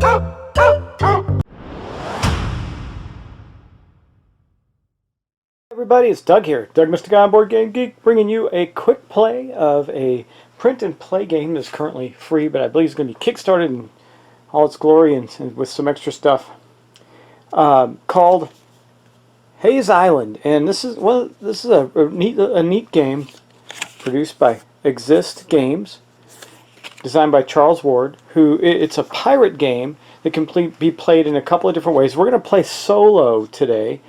Everybody, it's Doug here, Doug Mr. Guy on Board Game Geek, bringing you a quick play of a print and play game that's currently free, but I believe it's going to be kickstarted in all its glory and with some extra stuff, called Haze Island. And this is a neat game produced by Exist Games, designed by Charles Ward. It's a pirate game that can be played in a couple of different ways. We're going to play solo today,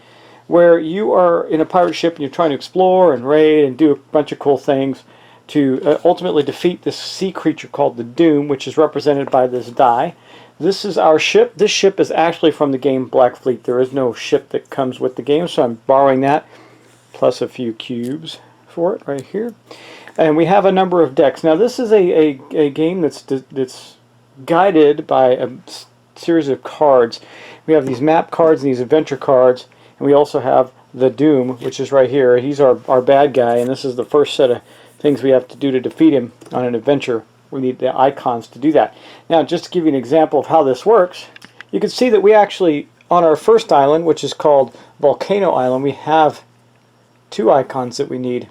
where you are in a pirate ship and you're trying to explore and raid and do a bunch of cool things to ultimately defeat this sea creature called the Doom, which is represented by this die. This is our ship. This ship is actually from the game Black Fleet. There is no ship that comes with the game, so I'm borrowing that, plus a few cubes for it right here. And we have a number of decks. Now this is a game that's guided by a series of cards. We have these map cards and these adventure cards. And we also have the Doom, which is right here. He's our bad guy, and this is the first set of things we have to do to defeat him on an adventure. We need the icons to do that. Now, just to give you an example of how this works, you can see that we actually, on our first island, which is called Volcano Island, we have two icons that we need.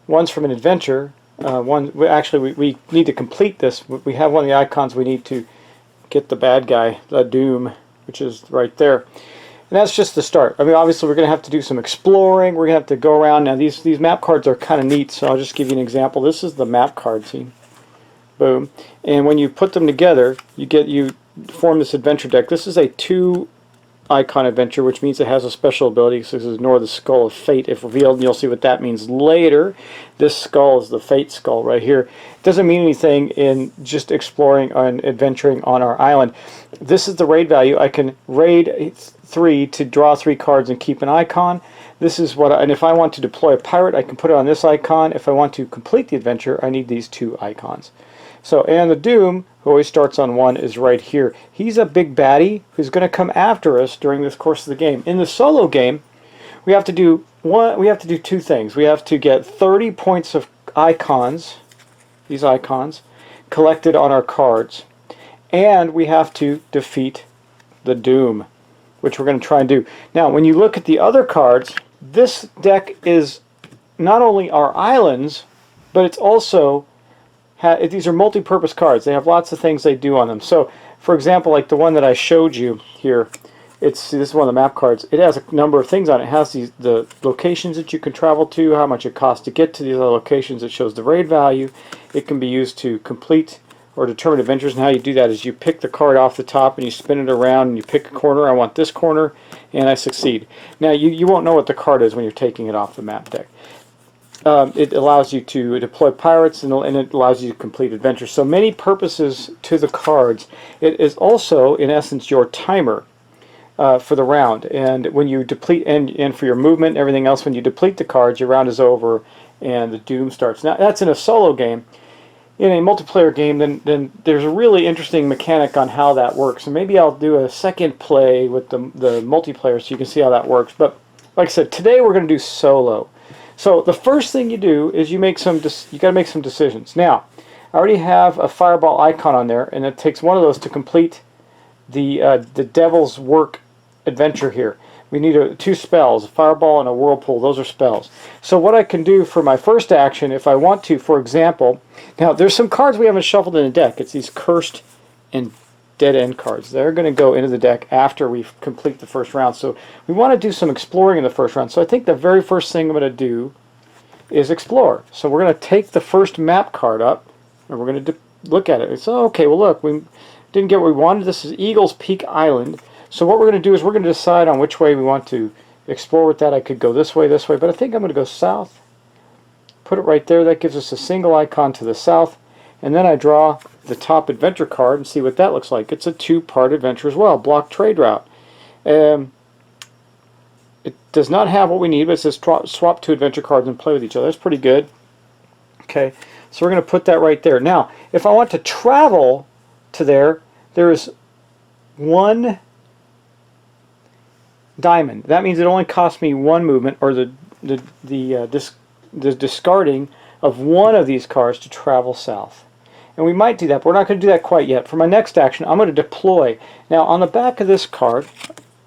One's from an adventure. We need to complete this. We have one of the icons we need to get the bad guy, the Doom, which is right there. And that's just the start. I mean, obviously we're going to have to do some exploring. We're going to have to go around. Now these map cards are kind of neat, so I'll just give you an example. This is the map card, see? Boom. And when you put them together, you form this adventure deck. This is a 2-icon adventure, which means it has a special ability. So this is Ignore the Skull of Fate if revealed, and you'll see what that means later. This skull is the Fate skull right here. It doesn't mean anything in just exploring and adventuring on our island. This is the raid value. I can raid 3 to draw 3 cards and keep an icon. This is and if I want to deploy a pirate, I can put it on this icon. If I want to complete the adventure, I need these 2 icons. So, and the Doom, who always starts on 1, is right here. He's a big baddie who's going to come after us during this course of the game. In the solo game, we have to do 2 things. We have to get 30 points of icons, these icons, collected on our cards, and we have to defeat the Doom, which we're going to try and do. Now, when you look at the other cards, this deck is not only our islands, but it's also, these are multi-purpose cards. They have lots of things they do on them. So, for example, like the one that I showed you here, this is one of the map cards. It has a number of things on it. It has the locations that you can travel to, how much it costs to get to these other locations. It shows the raid value. It can be used to complete or determine adventures, and how you do that is you pick the card off the top and you spin it around and you pick a corner. I want this corner, and I succeed. Now you won't know what the card is when you're taking it off the map deck. It allows you to deploy pirates, and it allows you to complete adventures. So many purposes to the cards. It is also, in essence, your timer for the round. And when you deplete, and for your movement and everything else, when you deplete the cards, your round is over and the Doom starts. Now that's in a solo game. In a multiplayer game, then there's a really interesting mechanic on how that works. And maybe I'll do a second play with the multiplayer so you can see how that works. But like I said, today we're going to do solo. So the first thing you do is you got to make some decisions. Now, I already have a fireball icon on there, and it takes one of those to complete the Devil's Work adventure here. We need 2 spells, a fireball and a whirlpool. Those are spells. So what I can do for my first action, if I want to, for example, now there's some cards we haven't shuffled in the deck. It's these cursed and dead end cards. They're going to go into the deck after we complete the first round. So we want to do some exploring in the first round. So I think the very first thing I'm going to do is explore. So we're going to take the first map card up, and we're going to look at it. It's okay, well look, we didn't get what we wanted. This is Eagle's Peak Island. So what we're going to do is we're going to decide on which way we want to explore with that. I could go this way, but I think I'm going to go south. Put it right there. That gives us a single icon to the south. And then I draw the top adventure card and see what that looks like. It's a 2-part adventure as well, block trade route. It does not have what we need, but it says swap 2 adventure cards and play with each other. That's pretty good. Okay, so we're going to put that right there. Now, if I want to travel to there is 1 diamond. That means it only costs me 1 movement, or the discarding of one of these cards to travel south. And we might do that, but we're not going to do that quite yet. For my next action, I'm going to deploy. Now, on the back of this card,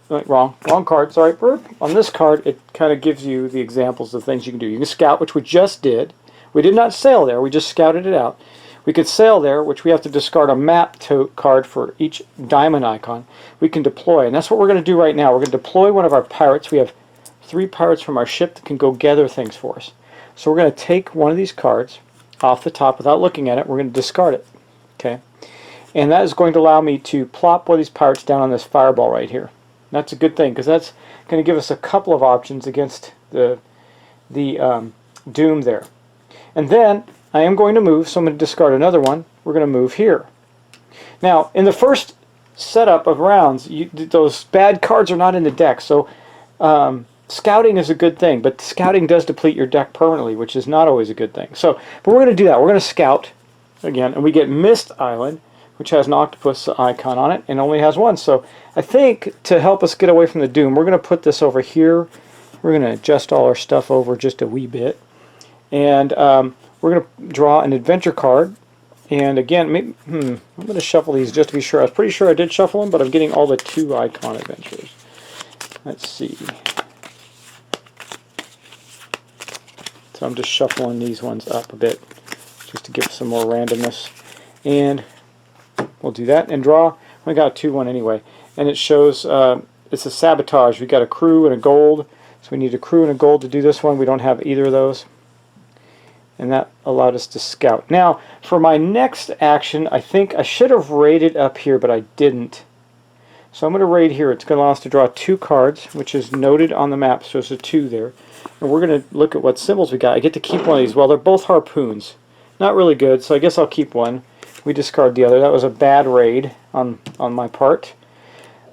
wrong card, sorry. On this card, it kind of gives you the examples of things you can do. You can scout, which we just did. We did not sail there, we just scouted it out. We could sail there, which we have to discard a map card for each diamond icon. We can deploy, and that's what we're going to do right now. We're going to deploy one of our pirates. We have 3 pirates from our ship that can go gather things for us. So we're going to take one of these cards off the top without looking at it. We're going to discard it. Okay, and that is going to allow me to plop one of these pirates down on this fireball right here. That's a good thing, because that's going to give us a couple of options against the doom there. And then I am going to move, so I'm going to discard another one. We're going to move here. Now, in the first setup of rounds, those bad cards are not in the deck, so scouting is a good thing, but scouting does deplete your deck permanently, which is not always a good thing. So, but we're going to do that. We're going to scout again, and we get Mist Island, which has an octopus icon on it, and only has one. So I think to help us get away from the doom, we're going to put this over here. We're going to adjust all our stuff over just a wee bit, and we're going to draw an adventure card. And again, maybe, I'm going to shuffle these just to be sure. I was pretty sure I did shuffle them, but I'm getting all the 2 icon adventures. Let's see. So I'm just shuffling these ones up a bit just to give some more randomness. And we'll do that and draw. We got a 2-1 anyway. And it shows it's a Sabotage. We got a crew and a gold. So we need a crew and a gold to do this one. We don't have either of those. And that allowed us to scout. Now, for my next action, I think I should have raided up here, but I didn't. So I'm going to raid here. It's going to allow us to draw 2 cards, which is noted on the map. So it's a 2 there. And we're going to look at what symbols we got. I get to keep one of these. Well, they're both harpoons. Not really good, so I guess I'll keep one. We discard the other. That was a bad raid on my part.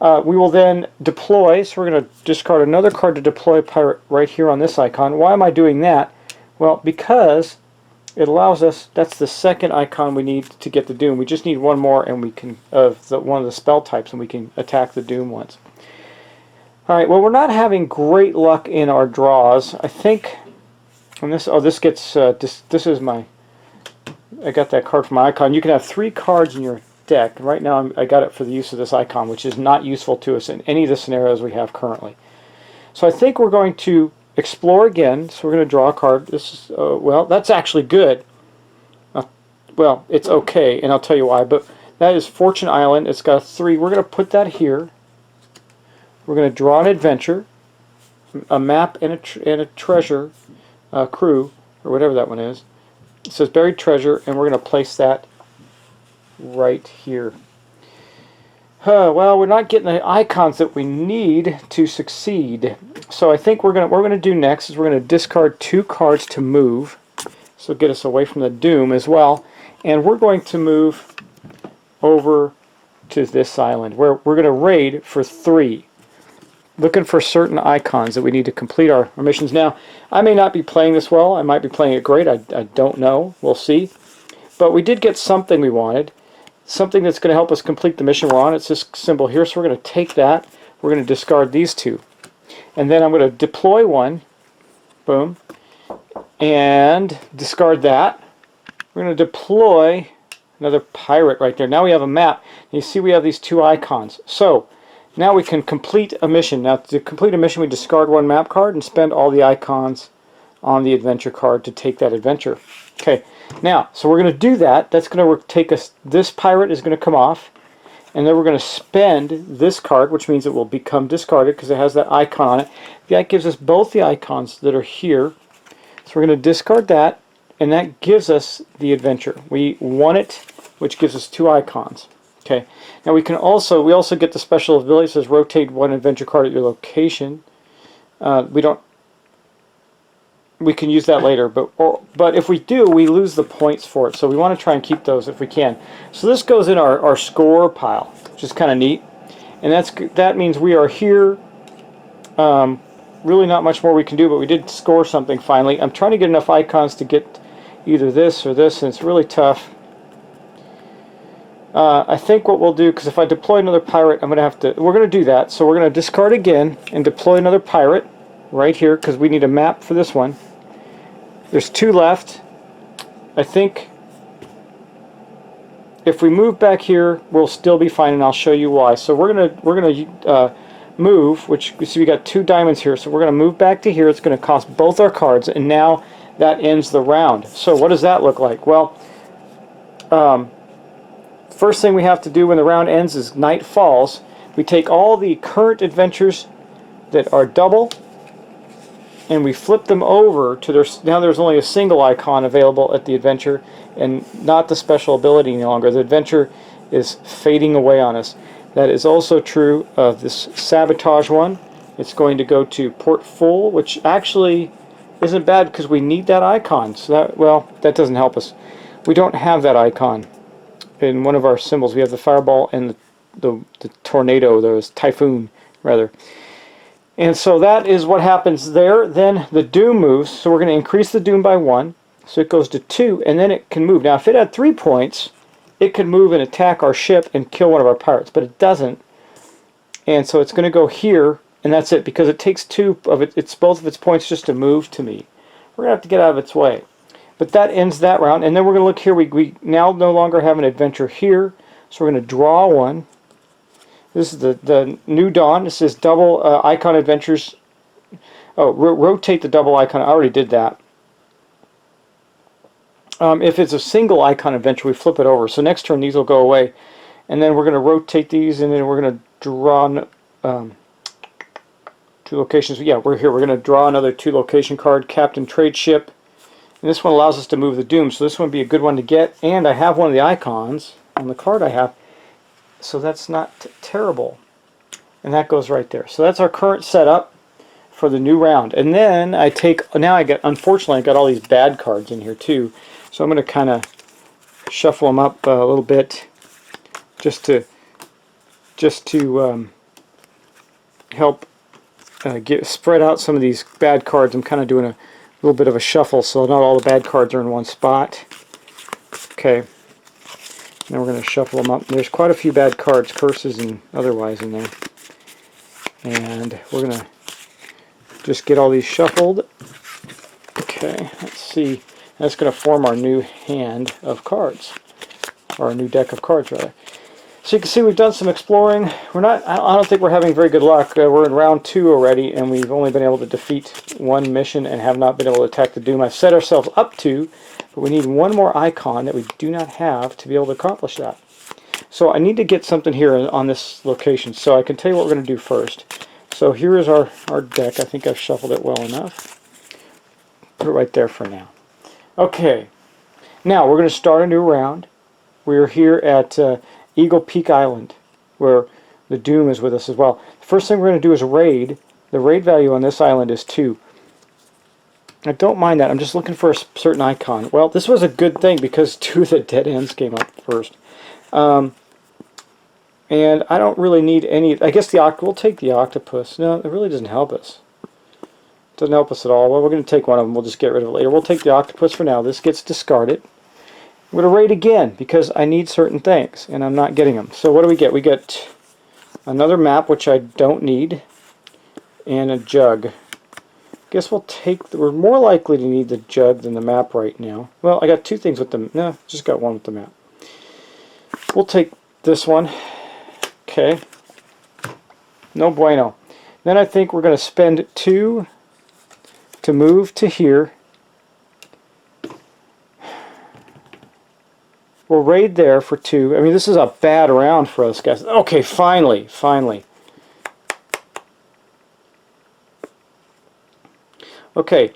We will then deploy, so we're going to discard another card to deploy a pirate right here on this icon. Why am I doing that? Well, because it allows us, that's the second icon we need to get the doom. We just need one more, and we can, one of the spell types, and we can attack the doom once. Alright, well, we're not having great luck in our draws. I think, and this gets, this is my, I got that card from my icon. You can have 3 cards in your deck. Right now I got it for the use of this icon, which is not useful to us in any of the scenarios we have currently. So I think we're going to explore again. So we're going to draw a card. This is, well, that's actually good. Well, it's okay, and I'll tell you why. But that is Fortune Island. It's got a 3. We're going to put that here. We're going to draw an adventure, a map, and a treasure crew, or whatever that one is. It says buried treasure, and we're going to place that right here. Well, we're not getting the icons that we need to succeed. So I think what we're going to do next is we're going to discard 2 cards to move. So get us away from the doom as well. And we're going to move over to this island where we're going to raid for 3. Looking for certain icons that we need to complete our missions. Now, I may not be playing this well. I might be playing it great. I don't know. We'll see. But we did get something we wanted. Something that's going to help us complete the mission we're on. It's this symbol here. So we're going to take that. We're going to discard these 2. And then I'm going to deploy one. Boom. And discard that. We're going to deploy another pirate right there. Now we have a map. And you see we have these 2 icons. So now we can complete a mission. Now to complete a mission, we discard 1 map card and spend all the icons on the adventure card to take that adventure. Okay, now, so we're going to do that. That's going to take us, this pirate is going to come off, and then we're going to spend this card, which means it will become discarded because it has that icon on it. That gives us both the icons that are here. So we're going to discard that, and that gives us the adventure. We want it, which gives us 2 icons. Okay. Now we also get the special ability that says rotate 1 adventure card at your location. We can use that later, but if we do, we lose the points for it. So we want to try and keep those if we can. So this goes in our score pile, which is kind of neat. And that means we are here. Really not much more we can do, but we did score something finally. I'm trying to get enough icons to get either this or this, and it's really tough. I think what we'll do, because if I deploy another pirate, we're going to do that. So we're going to discard again and deploy another pirate right here, because we need a map for this one. There's 2 left. I think if we move back here, we'll still be fine, and I'll show you why. So we're gonna move, which you see we got 2 diamonds here. So we're gonna move back to here. It's gonna cost both our cards, and now that ends the round. So what does that look like? Well, first thing we have to do when the round ends is night falls. We take all the current adventures that are double, and we flip them over to now there's only a single icon available at the adventure, and not the special ability any longer. The adventure is fading away on us. That is also true of this Sabotage one. It's going to go to port full, which actually isn't bad because we need that icon. So that, well, that doesn't help us. We don't have that icon in one of our symbols. We have the fireball and the tornado, the typhoon rather. And so that is what happens there. Then the doom moves, so we're going to increase the doom by 1, so it goes to 2, and then it can move. Now if it had 3 points, it could move and attack our ship and kill one of our pirates, but it doesn't. And so it's going to go here, and that's it, because it takes 2 of it's both of its points just to move to me. We're going to have to get out of its way. But that ends that round, and then we're going to look here. We now no longer have an adventure here, so we're going to draw one. This is the New Dawn. This is double icon adventures. Oh, rotate the double icon. I already did that. If it's a single icon adventure, we flip it over. So next turn these will go away. And then we're going to rotate these, and then we're going to draw 2 locations. Yeah, we're here. We're going to draw another 2 location card, Captain Trade Ship. And this one allows us to move the doom. So this one would be a good one to get. And I have one of the icons on the card I have. So that's not terrible. And that goes right there. So that's our current setup for the new round. And then I take, now unfortunately I got all these bad cards in here too. So I'm going to kind of shuffle them up a little bit just to help spread out some of these bad cards. I'm kind of doing a little bit of a shuffle so not all the bad cards are in one spot. Okay. Now we're going to shuffle them up. There's quite a few bad cards, curses and otherwise in there. And we're going to just get all these shuffled. Okay, let's see. That's going to form our new hand of cards. Or our new deck of cards, rather. So you can see we've done some exploring. I don't think we're having very good luck. We're in round 2 already, and we've only been able to defeat 1 mission and have not been able to attack the doom. I've set ourselves up to, but we need 1 more icon that we do not have to be able to accomplish that. So I need to get something here on this location. So I can tell you what we're going to do first. So here is our deck. I think I've shuffled it well enough. Put it right there for now. Okay. Now we're going to start a new round. We're here at Eagle Peak Island, where the doom is with us as well. The first thing we're going to do is raid. The raid value on this island is 2. I don't mind that. I'm just looking for a certain icon. Well, this was a good thing because 2 of the dead ends came up first. And I don't really need any... I guess we'll take the octopus. No, it really doesn't help us. It doesn't help us at all. Well, we're going to take one of them. We'll just get rid of it later. We'll take the octopus for now. This gets discarded. I'm going to raid again because I need certain things, and I'm not getting them. So what do we get? We get another map, which I don't need, and a jug. Guess we're more likely to need the jug than the map right now. Well, I got 2 things with the... No, just got 1 with the map. We'll take this one. Okay. No bueno. Then I think we're going to spend 2 to move to here. We'll raid there for 2. I mean, this is a bad round for us, guys. Okay, finally. Okay,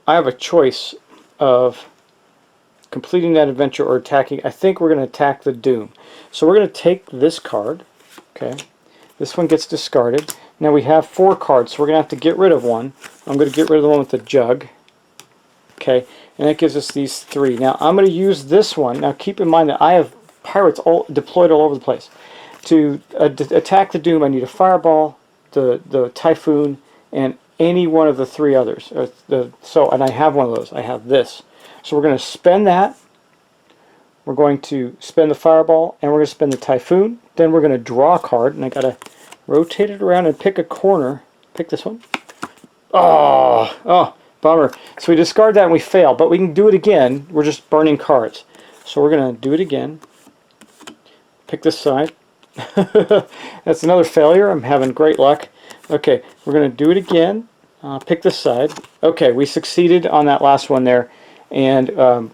I have a choice of completing that adventure or attacking. I think we're going to attack the doom. So we're going to take this card. Okay, this one gets discarded. Now we have 4 cards, so we're going to have to get rid of one. I'm going to get rid of the one with the jug. Okay, and that gives us these 3. Now I'm going to use this one. Now keep in mind that I have pirates all deployed all over the place. To attack the doom, I need a fireball, the typhoon, and any one of the 3 others. And I have one of those. I have this. So we're going to spend that. We're going to spend the fireball, and we're going to spend the typhoon. Then we're going to draw a card, and I got to rotate it around and pick a corner. Pick this one. Oh, bummer. So we discard that and we fail, but we can do it again. We're just burning cards. So we're going to do it again. pick this side. That's another failure. I'm having great luck. Okay, we're going to do it again. Pick this side. Okay, we succeeded on that last one there, and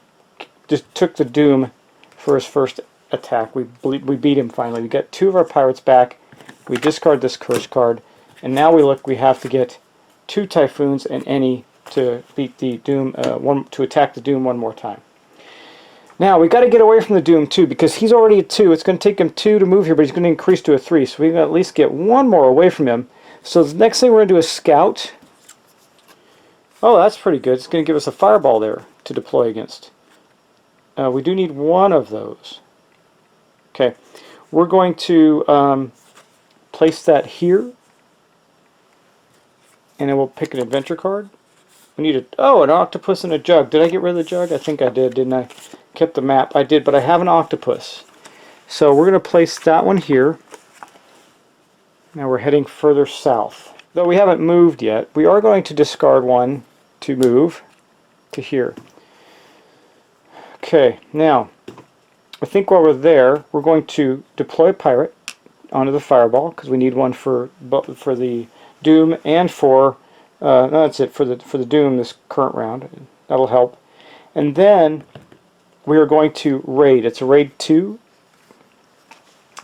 just took the Doom for his first attack. We beat him finally. We got 2 of our pirates back. We discard this curse card, and now we have to get 2 Typhoons and any to beat the Doom, to attack the Doom one more time. Now we got to get away from the Doom too, because he's already at 2. It's going to take him 2 to move here, but he's going to increase to a 3. So we got to at least get 1 more away from him. So the next thing we're going to do is scout. Oh, that's pretty good. It's going to give us a fireball there to deploy against. We do need 1 of those. Okay, we're going to place that here, and then we'll pick an adventure card. We need an octopus and a jug. Did I get rid of the jug? I think I did, didn't I? Kept the map. I did, but I have an octopus. So we're going to place that one here. Now we're heading further south. Though we haven't moved yet, we are going to discard 1 to move to here. Okay, now I think while we're there, we're going to deploy a pirate onto the fireball, because we need 1 for the Doom and for no, that's it for the Doom this current round. That'll help. And then we are going to raid. It's a raid 2.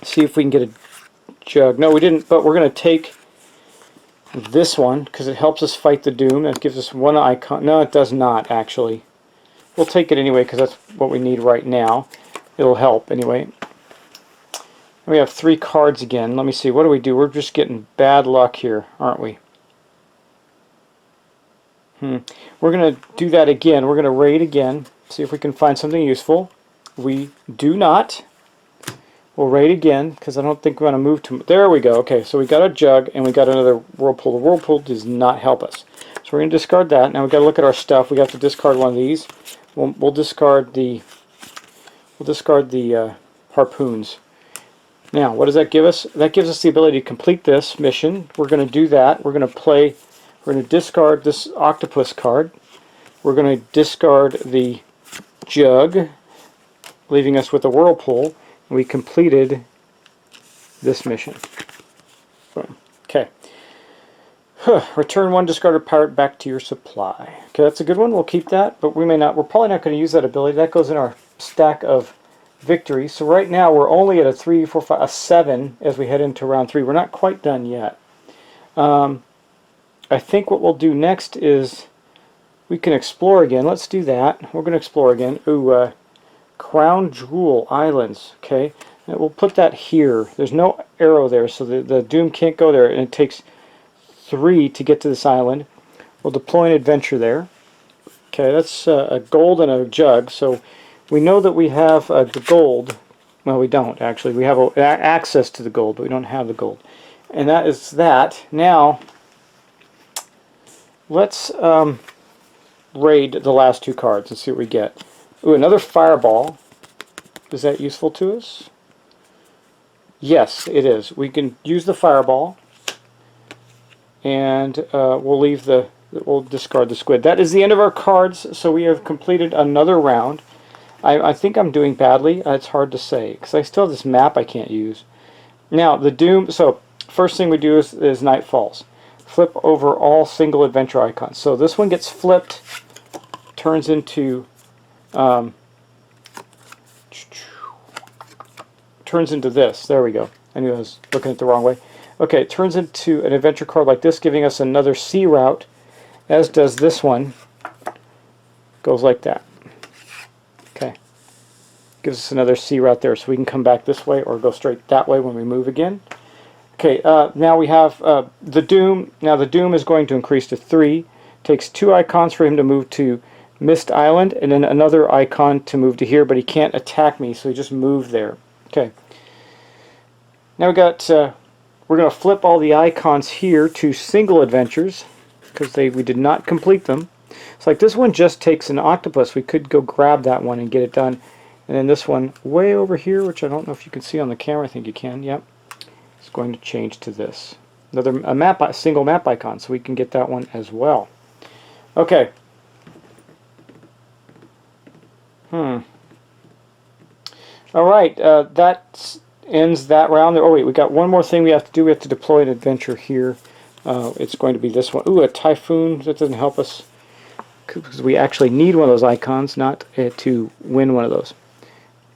See if we can get a jug. No, we didn't, but we're going to take this one because it helps us fight the Doom. That gives us 1 icon. No, it does not actually. We'll take it anyway because that's what we need right now. It'll help anyway. We have 3 cards again. Let me see. What do we do? We're just getting bad luck here, aren't we? We're going to do that again. We're going to raid again. See if we can find something useful. We do not. We'll raid again because I don't think we're going to move to... There we go. Okay, so we got a jug and we got another whirlpool. The whirlpool does not help us. So we're going to discard that. Now we've got to look at our stuff. We have to discard 1 of these. We'll discard the harpoons. Now, what does that give us? That gives us the ability to complete this mission. We're going to do that. We're going to discard this octopus card. We're going to discard the jug, leaving us with a whirlpool. And we completed this mission. Boom. Okay. Return 1 discarded pirate back to your supply. Okay, that's a good one. We'll keep that, but we may not. We're probably not going to use that ability. That goes in our stack of victory. So right now we're only at a 3, 4, 5, a 7 as we head into round 3. We're not quite done yet. I think what we'll do next is we can explore again. Let's do that. We're going to explore again. Ooh, Crown Jewel Islands. Okay, and we'll put that here. There's no arrow there, so the Doom can't go there, and it takes 3 to get to this island. We'll deploy an adventure there. Okay, that's a gold and a jug, so we know that we have the gold. Well, we don't actually. We have access to the gold, but we don't have the gold. And that is that. Now, let's raid the last 2 cards and see what we get. Ooh, another fireball. Is that useful to us? Yes, it is. We can use the fireball, and we'll discard the squid. That is the end of our cards, so we have completed another round. I think I'm doing badly. It's hard to say, because I still have this map I can't use. Now, the Doom, so first thing we do is Night Falls. Flip over all single adventure icons. So this one gets flipped, turns into this. There we go. I knew I was looking at the wrong way. Okay, it turns into an adventure card like this, giving us another sea route, as does this one. Goes like that. Okay. Gives us another sea route there, so we can come back this way or go straight that way when we move again. Okay, now we have the Doom. Now the Doom is going to increase to 3. Takes 2 icons for him to move to Mist Island, and then another icon to move to here, but he can't attack me, so he just moved there. Okay. Now we got, we're going to flip all the icons here to single adventures, because we did not complete them. It's like this one just takes an octopus. We could go grab that one and get it done. And then this one way over here, which I don't know if you can see on the camera. I think you can. Yep. It's going to change to this. A single map icon, so we can get that one as well. Okay. All right. That ends that round. Oh wait, we got one more thing we have to do. We have to deploy an adventure here. It's going to be this one. Ooh, a typhoon. That doesn't help us because we actually need one of those icons, not to win one of those.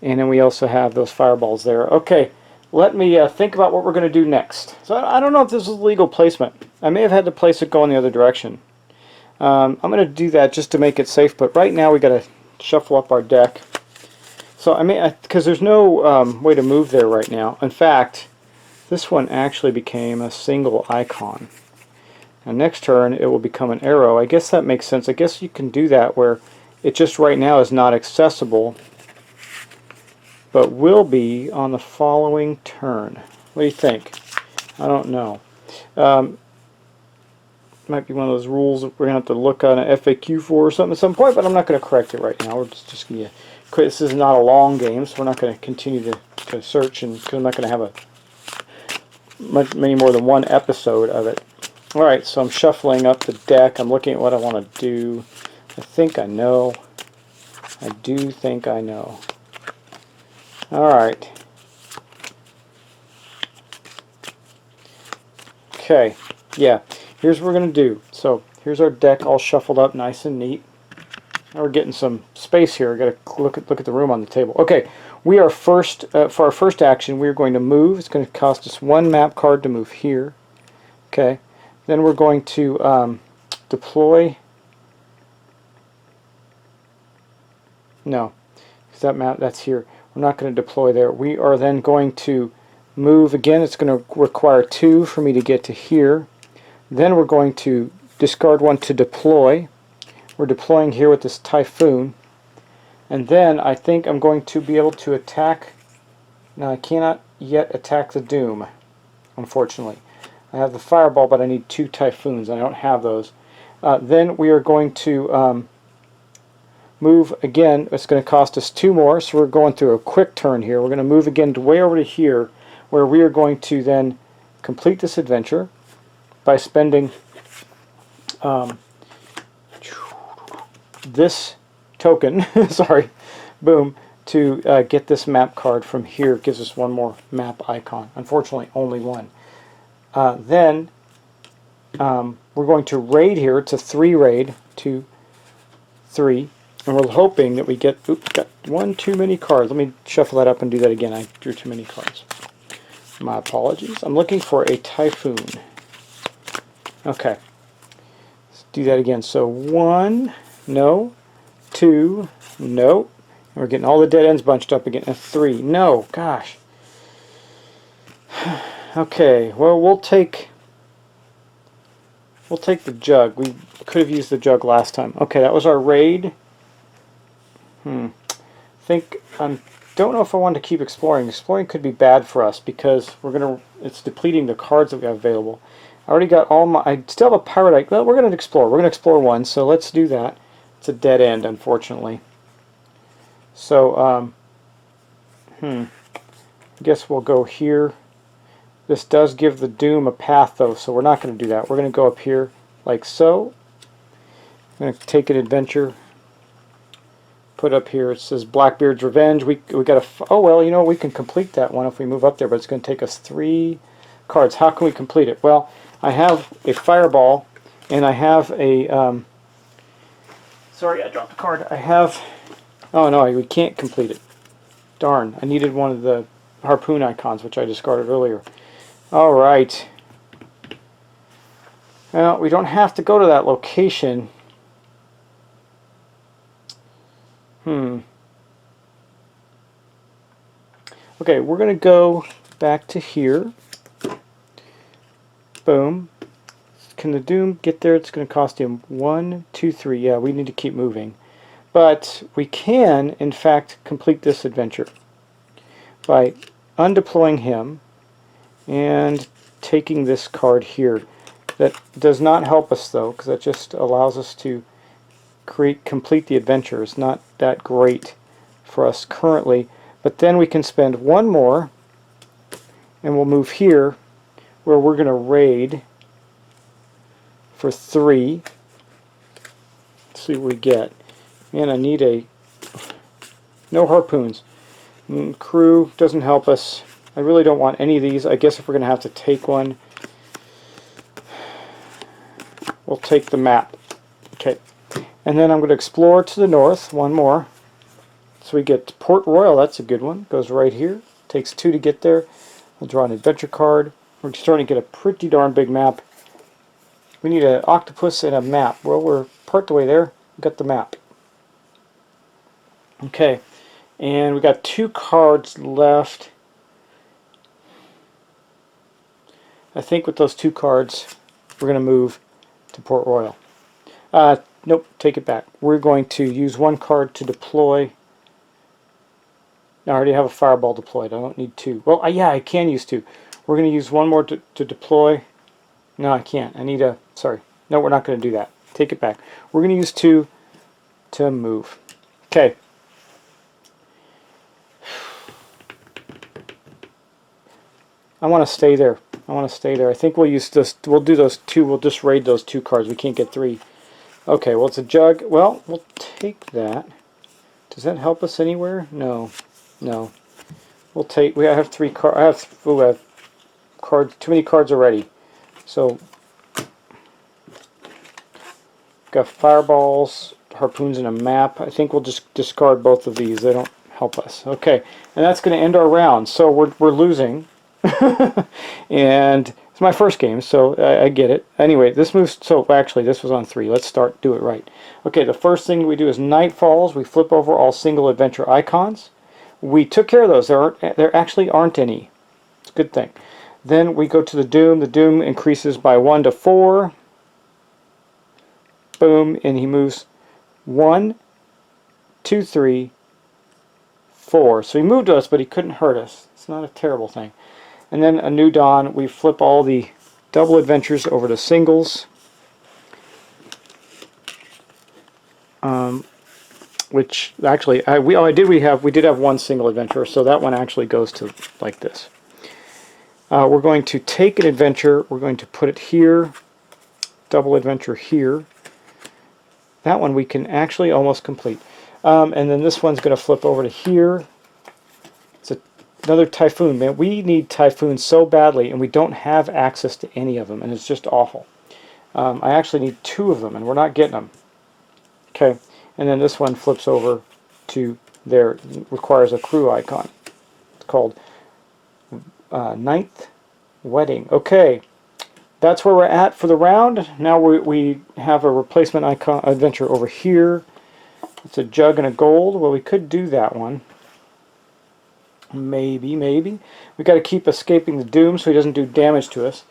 And then we also have those fireballs there. Okay, let me think about what we're going to do next. So I don't know if this is legal placement. I may have had to place it going the other direction. I'm going to do that just to make it safe, but right now we got to shuffle up our deck. So I mean, because there's no way to move there right now. In fact, this one actually became a single icon. Now next turn it will become an arrow. I guess that makes sense. I guess you can do that where it just right now is not accessible, but will be on the following turn. What do you think? I don't know. Might be one of those rules that we're going to have to look on an FAQ for or something at some point, but I'm not going to correct it right now. We're just going to quit. This is not a long game, so we're not going to continue to search, and because I'm not going to have many more than one episode of it. Alright, so I'm shuffling up the deck. I'm looking at what I want to do. I think I know. I do think I know. Alright. Okay, yeah. Here's what we're going to do. So, here's our deck all shuffled up nice and neat. Now we're getting some space here. I've got to look at the room on the table. Okay, we are first, for our first action, we're going to move. It's going to cost us one map card to move here. Okay, then we're going to deploy. No, because that map, that's here. We're not going to deploy there. We are then going to move again. It's going to require 2 for me to get to here. Then we're going to discard 1 to deploy. We're deploying here with this typhoon. And then I think I'm going to be able to attack. Now I cannot yet attack the Doom, unfortunately. I have the fireball, but I need 2 typhoons. I don't have those. Then we are going to move again. It's going to cost us 2 more, so we're going through a quick turn here. We're going to move again to way over to here, where we are going to then complete this adventure by spending this token, sorry, boom, to get this map card from here. It gives us 1 more map icon. Unfortunately, only 1. Then we're going to raid here. It's a 3 raid, 2, 3. And we're hoping that we get, oops, got 1 too many cards. Let me shuffle that up and do that again. I drew too many cards. My apologies. I'm looking for a typhoon. Okay. Let's do that again. So 1, no. 2, no. And we're getting all the dead ends bunched up again. A 3, no. Gosh. Okay. Well, we'll take the jug. We could have used the jug last time. Okay, that was our raid. Don't know if I want to keep exploring. Exploring could be bad for us because it's depleting the cards that we have available. I already got all my. I still have a pirate. Well, we're going to explore. We're going to explore 1, so let's do that. It's a dead end, unfortunately. So, I guess we'll go here. This does give the Doom a path, though, so we're not going to do that. We're going to go up here like so. I'm going to take an adventure. Put up here, it says Blackbeard's Revenge. We got to, oh well, you know, we can complete that one if we move up there, but it's going to take us 3 cards. How can we complete it? Well, I have a fireball, and I have a, sorry, I dropped a card. I have, oh no, we can't complete it. Darn, I needed one of the harpoon icons, which I discarded earlier. Alright. Well, we don't have to go to that location. Okay, we're going to go back to here. Boom. Can the Doom get there? It's going to cost him 1, 2, 3. Yeah, we need to keep moving. But we can, in fact, complete this adventure by undeploying him and taking this card here. That does not help us, though, because that just allows us to complete the adventure. It's not that great for us currently, but then we can spend 1 more and we'll move here where we're going to raid for 3. Let's see what we get. And I need no harpoons. Crew doesn't help us. I really don't want any of these. I guess if we're going to have to take one, we'll take the map. Okay. And then I'm going to explore to the north, one more. So we get Port Royal, that's a good one. Goes right here. Takes 2 to get there. We'll draw an adventure card. We're starting to get a pretty darn big map. We need an octopus and a map. Well, we're part the way there. We got the map. Okay. And we got 2 cards left. I think with those 2 cards, we're going to move to Port Royal. Nope, take it back. We're going to use 1 card to deploy. I already have a fireball deployed. I don't need 2. Well, yeah, I can use 2. We're going to use 1 more to deploy. No, I can't. I need a... Sorry. No, we're not going to do that. Take it back. We're going to use 2 to move. Okay. I want to stay there. I want to stay there. I think we'll use this. We'll do those 2. We'll just raid those 2 cards. We can't get 3. Okay, well, it's a jug. Well, we'll take that. Does that help us anywhere? No. No. We'll take... I have 3 cards. I have cards. Too many cards already. So, got fireballs, harpoons, and a map. I think we'll just discard both of these. They don't help us. Okay, and that's going to end our round. So we're losing. And it's my first game, so I get it. Anyway, this moves... So, actually, this was on 3. Let's do it right. Okay, the first thing we do is night falls. We flip over all single adventure icons. We took care of those. There actually aren't any. It's a good thing. Then we go to the doom. The doom increases by 1 to 4. Boom, and he moves 1, 2, 3, 4. So he moved us, but he couldn't hurt us. It's not a terrible thing. And then a new dawn. We flip all the double adventures over to singles. Which actually, we did have 1 single adventure, so that one actually goes to like this. We're going to take an adventure. We're going to put it here. Double adventure here. That one we can actually almost complete. And then this one's going to flip over to here. It's another typhoon. Man, we need typhoons so badly, and we don't have access to any of them, and it's just awful. I actually need 2 of them, and we're not getting them. Okay, and then this one flips over to there. It requires a crew icon. It's called Ninth Wedding. Okay, that's where we're at for the round. Now we have a replacement icon adventure over here. It's a jug and a gold. Well, we could do that one. Maybe. We got to keep escaping the doom so he doesn't do damage to us.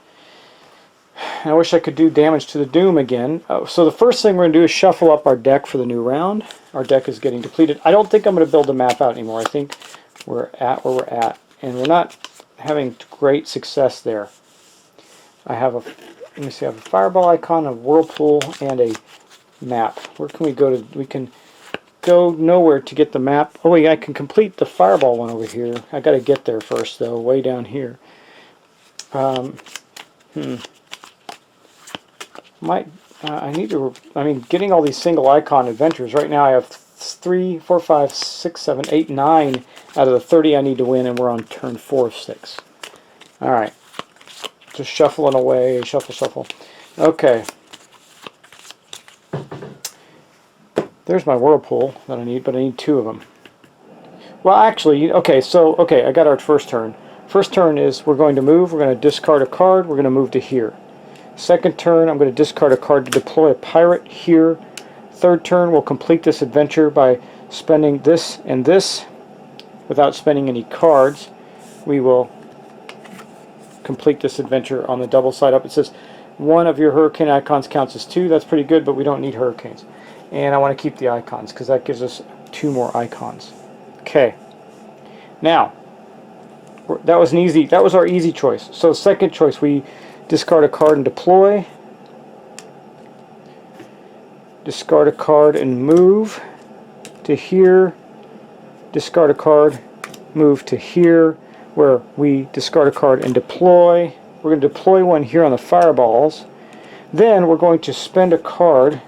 I wish I could do damage to the doom again. So the first thing we're going to do is shuffle up our deck for the new round. Our deck is getting depleted. I don't think I'm going to build a map out anymore. I think we're at where we're at. And we're not having great success there. I have let me see, I have a fireball icon, a whirlpool, and a map. Where can we go to? We can go nowhere to get the map. Oh wait, I can complete the fireball one over here. I got to get there first though, way down here. Getting all these single icon adventures. Right now I have 3, 4, 5, 6, 7, 8, 9 out of the 30 I need to win, and we're on turn 4 of 6. Alright. Just shuffling away. Shuffle. Okay. There's my whirlpool that I need, but I need 2 of them. Well, actually, okay, I got our first turn. First turn is we're going to move. We're going to discard a card. We're going to move to here. Second turn, I'm going to discard a card to deploy a pirate here. Third turn, we'll complete this adventure by spending this and this without spending any cards. We will complete this adventure on the double side up. It says 1 of your hurricane icons counts as 2. That's pretty good, but we don't need hurricanes. And I want to keep the icons because that gives us 2 more icons. Okay. Now, that was our easy choice. So second choice, we discard a card and deploy. Discard a card and move to here. Discard a card, move to here, where we discard a card and deploy. We're going to deploy one here on the fireballs. Then we're going to spend a card,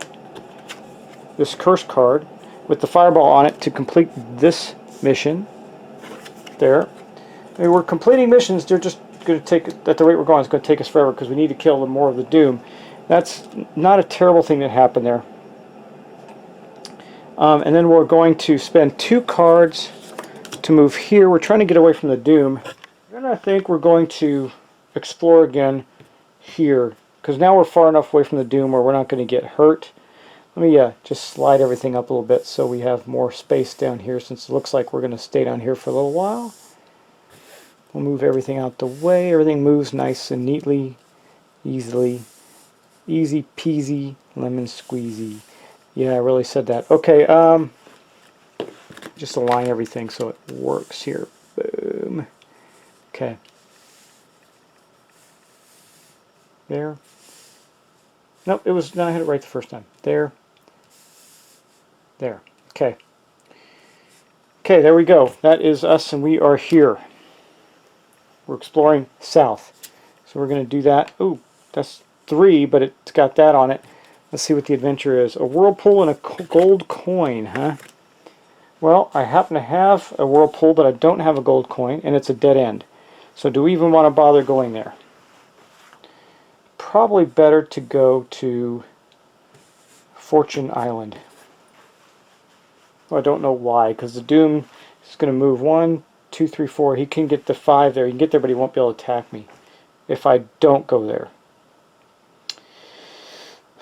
this curse card, with the fireball on it to complete this mission. There. I mean, we're completing missions. They're just going to take, at the rate we're going, it's going to take us forever because we need to kill more of the Doom. That's not a terrible thing that happened there. And then we're going to spend 2 cards to move here. We're trying to get away from the Doom. Then I think we're going to explore again here, because now we're far enough away from the Doom where we're not going to get hurt. Let me just slide everything up a little bit so we have more space down here, since it looks like we're going to stay down here for a little while. We'll move everything out the way. Everything moves nice and neatly, easily. Easy peasy, lemon squeezy. Yeah, I really said that. Okay, just align everything so it works here. Boom. Okay. There. Nope, it was, no, I had it right the first time. There. There. Okay. Okay, there we go. That is us, and we are here. We're exploring south. So we're going to do that. Ooh, that's 3, but it's got that on it. Let's see what the adventure is. A whirlpool and a gold coin, huh? Well, I happen to have a whirlpool, but I don't have a gold coin, and it's a dead end. So do we even want to bother going there? Probably better to go to Fortune Island. Well, I don't know why, because the Doom is going to move 1, 2, 3, 4. He can get the 5 there. He can get there, but he won't be able to attack me if I don't go there.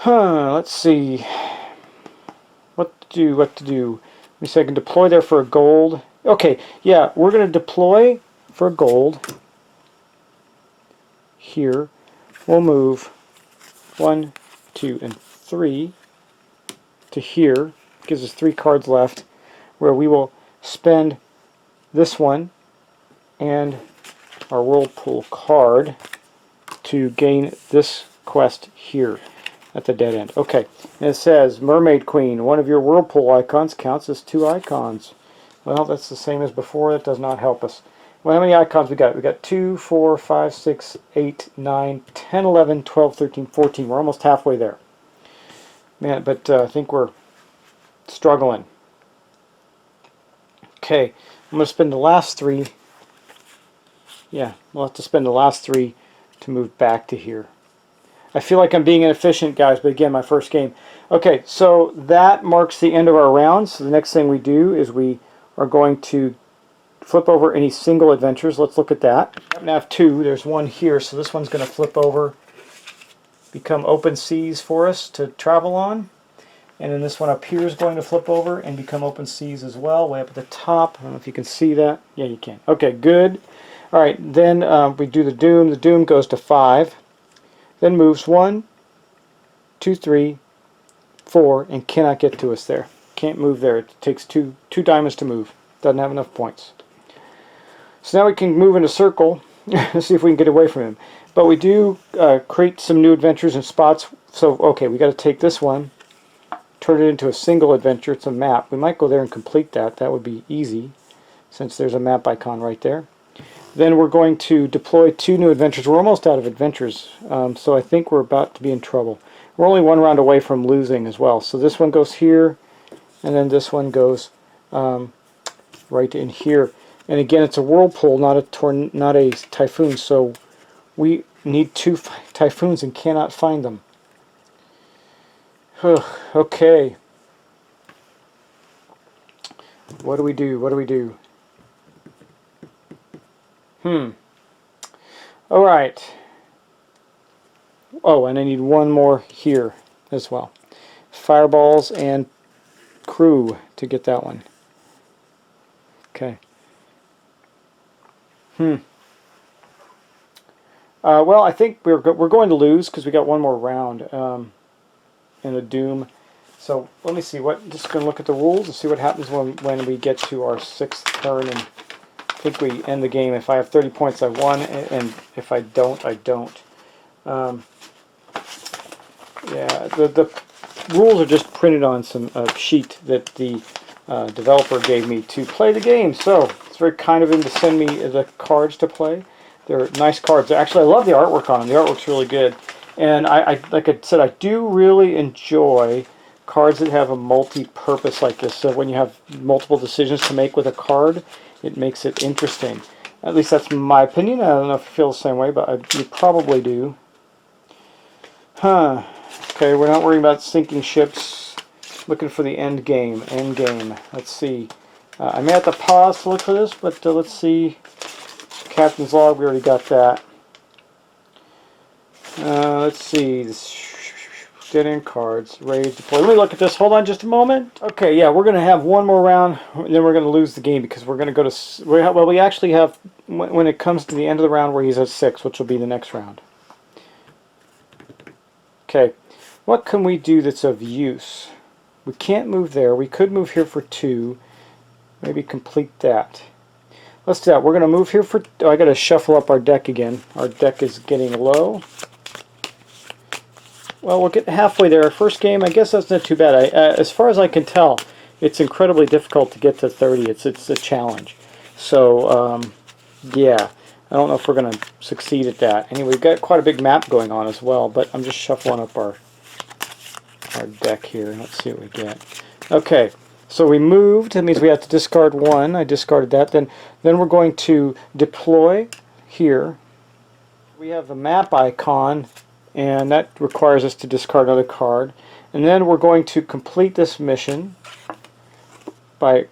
Let's see. What to do? Let me see, I can deploy there for a gold. Okay, yeah, we're going to deploy for a gold. Here. We'll move 1, 2, and 3 to here. Gives us 3 cards left, where we will spend this one and our Whirlpool card to gain this quest here at the dead end. Okay, and it says, Mermaid Queen, one of your Whirlpool icons counts as 2 icons. Well, that's the same as before. That does not help us. Well, how many icons we got? We got 2, 4, 5, 6, 8, 9, 10, 11, 12, 13, 14. We're almost halfway there. Man, but I think we're struggling. Okay, I'm going to spend the last 3. Yeah, we'll have to spend the last 3 to move back to here. I feel like I'm being inefficient, guys, but again, my first game. Okay, so that marks the end of our round. So the next thing we do is we are going to flip over any single adventures. Let's look at that. I happen to have 2. There's one here, so this one's going to flip over, become open seas for us to travel on. And then this one up here is going to flip over and become open seas as well, way up at the top. I don't know if you can see that. Yeah, you can. Okay, good. All right, then we do the Doom. The Doom goes to 5. Then moves 1, 2, 3, 4, and cannot get to us there. Can't move there. It takes two diamonds to move. Doesn't have enough points. So now we can move in a circle. Let's see if we can get away from him. But we do create some new adventures and spots. So, okay, we got to take this one, turn it into a single adventure. It's a map. We might go there and complete that. That would be easy, since there's a map icon right there. Then we're going to deploy 2 new adventures. We're almost out of adventures, so I think we're about to be in trouble. We're only 1 round away from losing as well. So this one goes here, and then this one goes right in here. And again, it's a whirlpool, not a typhoon. So we need 2 typhoons and cannot find them. Okay. What do we do? What do we do? Alright. Oh, and I need 1 more here as well. Fireballs and crew to get that one. Okay. Well, I think we're going to lose because we got 1 more round in the Doom. So let me see. Just going to look at the rules and see what happens when we get to our 6th turn, and I think we end the game. If I have 30 points, I won, and if I don't, I don't. Yeah, the rules are just printed on some sheet that the developer gave me to play the game. So it's very kind of him to send me the cards to play. They're nice cards. Actually, I love the artwork on them. The artwork's really good. And like I said, I do really enjoy cards that have a multi-purpose like this. So when you have multiple decisions to make with a card, it makes it interesting. At least that's my opinion. I don't know if you feel the same way, but you probably do. Huh. Okay, we're not worrying about sinking ships. Looking for the end game. End game. Let's see. I may have to pause to look for this, but let's see. Captain's log, we already got that. Let's see. Dead end cards. Raid deploy. Let me look at this. Hold on just a moment. Okay, yeah, we're going to have one more round, and then we're going to lose the game because we're going to go to... Well, we actually have, when it comes to the end of the round where he's at 6, which will be the next round. Okay, what can we do that's of use? We can't move there. We could move here for 2. Maybe complete that. Let's do that. We're going to move here for... Oh, I got to shuffle up our deck again. Our deck is getting low. Well, we'll get halfway there. Our first game, I guess that's not too bad. As far as I can tell, it's incredibly difficult to get to 30. It's a challenge. So, yeah. I don't know if we're going to succeed at that. Anyway, we've got quite a big map going on as well, but I'm just shuffling up our deck here. Let's see what we get. Okay, so we moved. That means we have to discard 1. I discarded that. Then we're going to deploy here. We have the map icon, and that requires us to discard another card. And then we're going to complete this mission by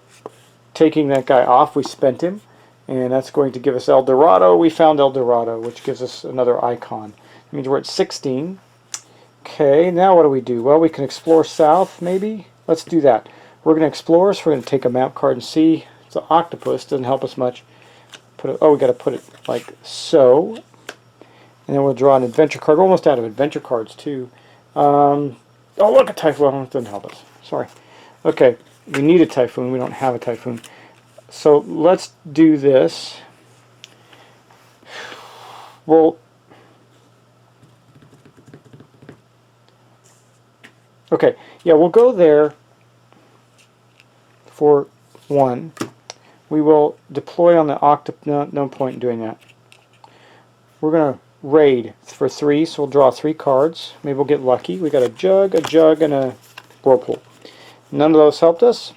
taking that guy off. We spent him, and that's going to give us El Dorado. We found El Dorado, which gives us another icon. That means we're at 16. Okay, now what do we do? Well, we can explore south, maybe. Let's do that. We're going to explore, so we're going to take a map card and see. It's an octopus, doesn't help us much. Oh, we got to put it like so. And then we'll draw an adventure card. We're almost out of adventure cards, too. Oh, look, a typhoon. It doesn't help us. Sorry. Okay, we need a typhoon. We don't have a typhoon. So let's do this. Well, okay, yeah, we'll go there for 1. We will deploy on the octopus. No point in doing that. We're going to raid for 3, so we'll draw 3 cards. Maybe we'll get lucky. We got a jug, and a whirlpool. None of those helped us.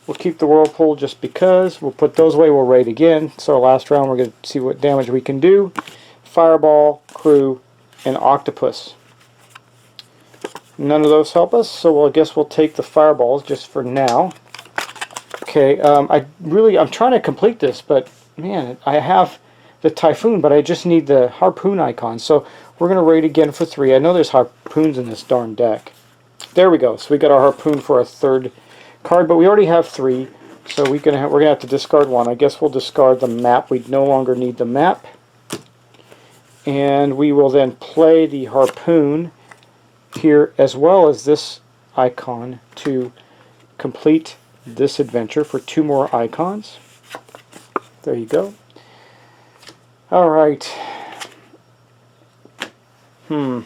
We'll keep the whirlpool just because. We'll put those away. We'll raid again. So our last round, we're going to see what damage we can do. Fireball, crew, and octopus. None of those help us, so I guess we'll take the fireballs just for now. Okay, I'm trying to complete this, but man, I have the typhoon, but I just need the harpoon icon. So we're going to raid again for 3. I know there's harpoons in this darn deck. There we go. So we got our harpoon for our 3rd card, but we already have 3, so we're going to have to discard 1. I guess we'll discard the map. We no longer need the map. And we will then play the harpoon here as well as this icon to complete this adventure for 2 more icons. There you go. Alright. If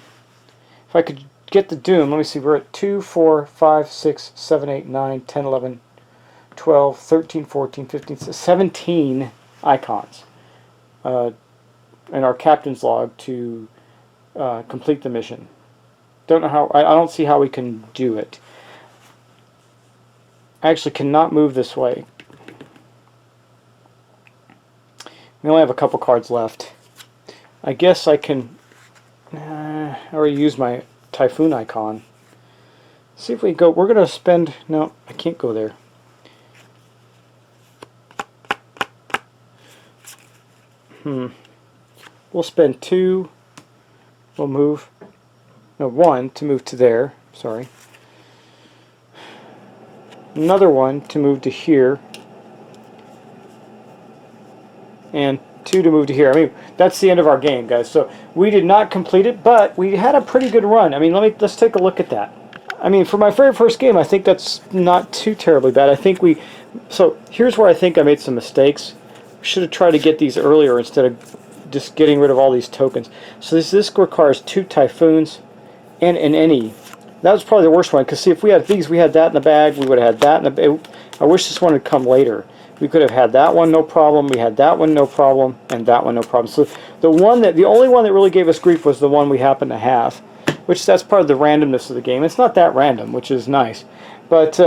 I could get the doom, let me see, we're at 2, 4, 5, 6, 7, 8, 9, 10, 11, 12, 13, 14, 15, 17 icons in our captain's log to complete the mission. Don't know how, I don't see how we can do it. I actually cannot move this way. We only have a couple cards left. I guess I can... I already used my typhoon icon. See if we go... We're going to spend... No, I can't go there. We'll spend 2. We'll move... No, 1 to move to there. Sorry. Another 1 to move to here. And 2 to move to here. I mean, that's the end of our game, guys. So we did not complete it, but we had a pretty good run. I mean, let's take a look at that. I mean, for my very first game, I think that's not too terribly bad. I think so here's where I think I made some mistakes. We should have tried to get these earlier instead of just getting rid of all these tokens. So this requires 2 typhoons and an any. That was probably the worst one, because see, if we had these, we had that in the bag, we would have had that in the bag. I wish this one had come later. We could have had that one, no problem. We had that one, no problem, and that one, no problem. So the only one that really gave us grief was the one we happened to have, which that's part of the randomness of the game. It's not that random, which is nice. But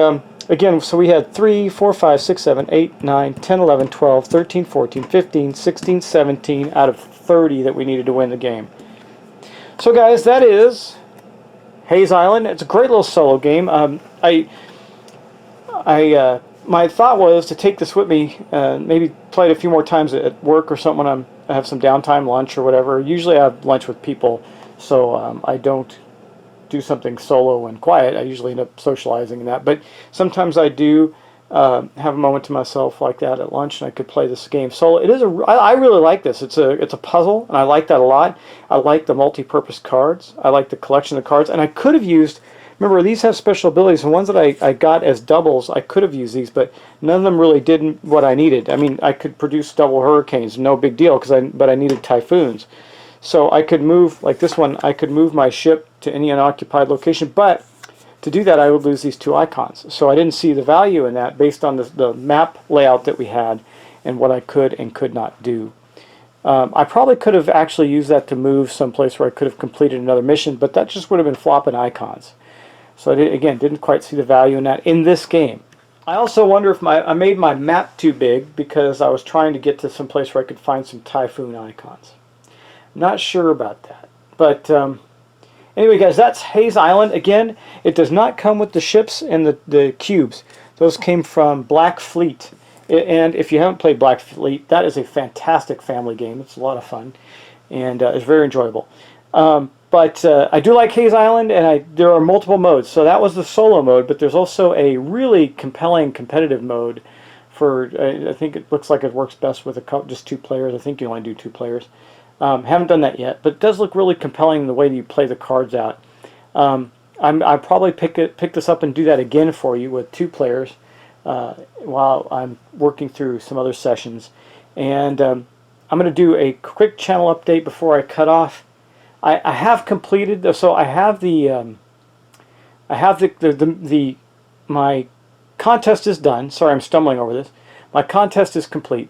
again, so we had 3, 4, 5, 6, 7, 8, 9, 10, 11, 12, 13, 14, 15, 16, 17 out of 30 that we needed to win the game. So guys, that is Haze Island. It's a great little solo game. My thought was to take this with me, maybe play it a few more times at work or something when I have some downtime, lunch or whatever. Usually I have lunch with people, so I don't do something solo and quiet. I usually end up socializing and that. But sometimes I do have a moment to myself like that at lunch, and I could play this game solo. It is I really like this. It's a puzzle, and I like that a lot. I like the multi-purpose cards. I like the collection of cards, and I could have used. Remember, these have special abilities. The ones that I got as doubles, I could have used these, but none of them really did what I needed. I mean, I could produce double hurricanes, no big deal, but I needed typhoons. So I could move, like this one, I could move my ship to any unoccupied location, but to do that I would lose these 2 icons. So I didn't see the value in that based on the map layout that we had and what I could and could not do. I probably could have actually used that to move someplace where I could have completed another mission, but that just would have been flopping icons. So again, didn't quite see the value in that in this game. I also wonder if I made my map too big because I was trying to get to some place where I could find some typhoon icons. Not sure about that. But anyway, guys, that's Haze Island. Again, it does not come with the ships and the cubes. Those came from Black Fleet. And if you haven't played Black Fleet, that is a fantastic family game. It's a lot of fun, and it's very enjoyable. But I do like Haze Island, and there are multiple modes. So that was the solo mode, but there's also a really compelling competitive mode for, I think it looks like it works best with just 2 players. I think you only do 2 players. Haven't done that yet, but it does look really compelling in the way that you play the cards out. I'll probably pick this up and do that again for you with 2 players while I'm working through some other sessions. And I'm going to do a quick channel update before I cut off. I have completed, so I have my contest is done. Sorry, I'm stumbling over this. My contest is complete.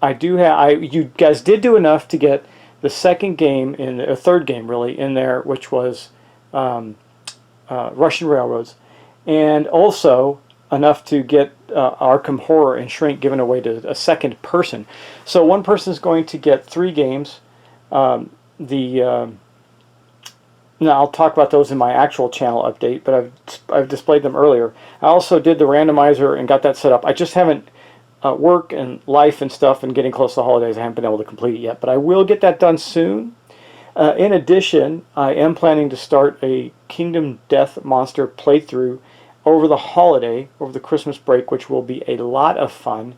You guys did do enough to get the second game third game really in there, which was Russian Railroads, and also enough to get Arkham Horror and Shrink given away to a second person. So one person is going to get 3 games. Now I'll talk about those in my actual channel update, but I've displayed them earlier. I also did the randomizer and got that set up. I just haven't work and life and stuff and getting close to the holidays, I haven't been able to complete it yet, but I will get that done soon. In addition, I am planning to start a Kingdom Death Monster playthrough over the Christmas break, which will be a lot of fun.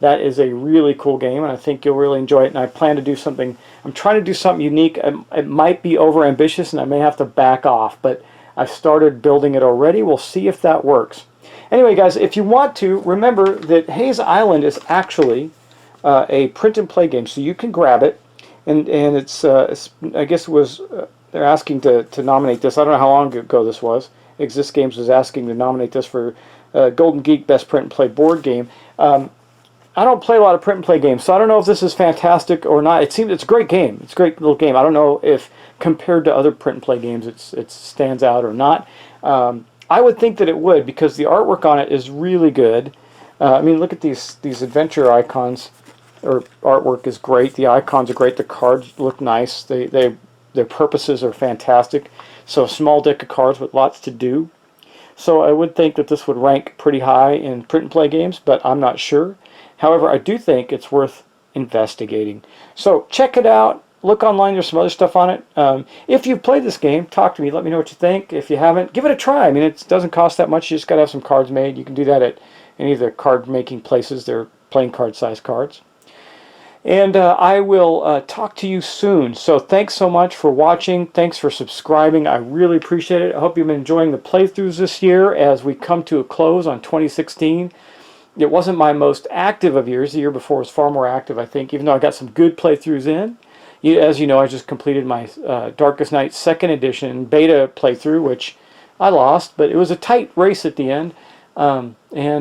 That is a really cool game, and I think you'll really enjoy it. And I plan to do something. I'm trying to do something unique. It might be over-ambitious, and I may have to back off, but I've started building it already. We'll see if that works. Anyway, guys, if you want to, remember that Haze Island is actually a print-and-play game, so you can grab it. And it's I guess it was, they're asking to nominate this. I don't know how long ago this was. Exist Games was asking to nominate this for Golden Geek Best Print-and-Play Board Game. I don't play a lot of print-and-play games, so I don't know if this is fantastic or not. It's a great game. It's a great little game. I don't know if compared to other print-and-play games it stands out or not. I would think that it would, because the artwork on it is really good. I mean, look at these adventure icons. Or artwork is great. The icons are great. The cards look nice. Their purposes are fantastic. So a small deck of cards with lots to do. So I would think that this would rank pretty high in print-and-play games, but I'm not sure. However, I do think it's worth investigating. So check it out. Look online. There's some other stuff on it. If you've played this game, talk to me. Let me know what you think. If you haven't, give it a try. I mean, it doesn't cost that much. You just got to have some cards made. You can do that at any of the card-making places. They're playing card-sized cards. And I will talk to you soon. So thanks so much for watching. Thanks for subscribing. I really appreciate it. I hope you've been enjoying the playthroughs this year as we come to a close on 2016. It wasn't my most active of years. The year before was far more active, I think, even though I got some good playthroughs in. As you know, I just completed my Darkest Night 2nd Edition beta playthrough, which I lost, but it was a tight race at the end. And,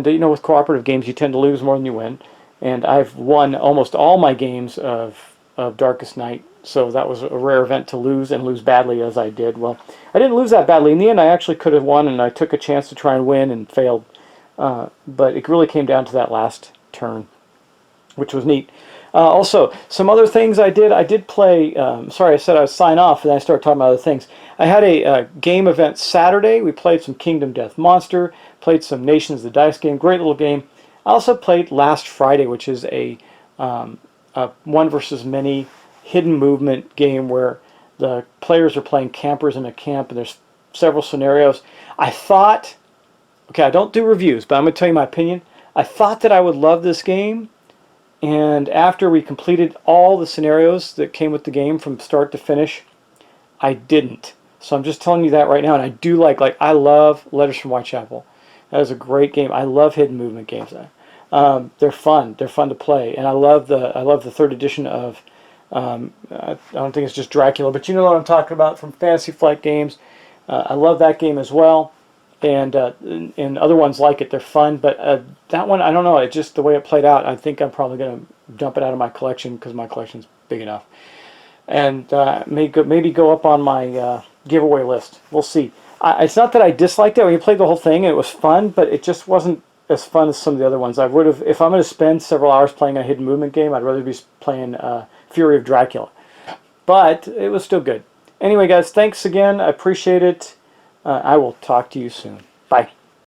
you know, with cooperative games, you tend to lose more than you win. And I've won almost all my games of Darkest Night, so that was a rare event to lose, and lose badly as I did. Well, I didn't lose that badly. In the end, I actually could have won, and I took a chance to try and win and failed but it really came down to that last turn, which was neat. Also, some other things I did. I did play. Sorry, I said I would sign off, and then I started talking about other things. I had a game event Saturday. We played some Kingdom Death Monster, played some Nations the Dice game. Great little game. I also played last Friday, which is a one versus many hidden movement game where the players are playing campers in a camp, and there's several scenarios. I thought, okay, I don't do reviews, but I'm going to tell you my opinion. I thought that I would love this game. And after we completed all the scenarios that came with the game from start to finish, I didn't. So I'm just telling you that right now. And I do like I love Letters from Whitechapel. That is a great game. I love hidden movement games. They're fun. They're fun to play. And I love the third edition of I don't think it's just Dracula, but you know what I'm talking about from Fantasy Flight Games. I love that game as well. And other ones like it. They're fun, but that one, I don't know. It just, the way it played out, I think I'm probably going to dump it out of my collection because my collection's big enough. And maybe go up on my giveaway list. We'll see. It's not that I disliked it. When you played the whole thing, it was fun, but it just wasn't as fun as some of the other ones. I would have, if I'm going to spend several hours playing a hidden movement game, I'd rather be playing Fury of Dracula. But it was still good. Anyway, guys, thanks again. I appreciate it. I will talk to you soon. Bye.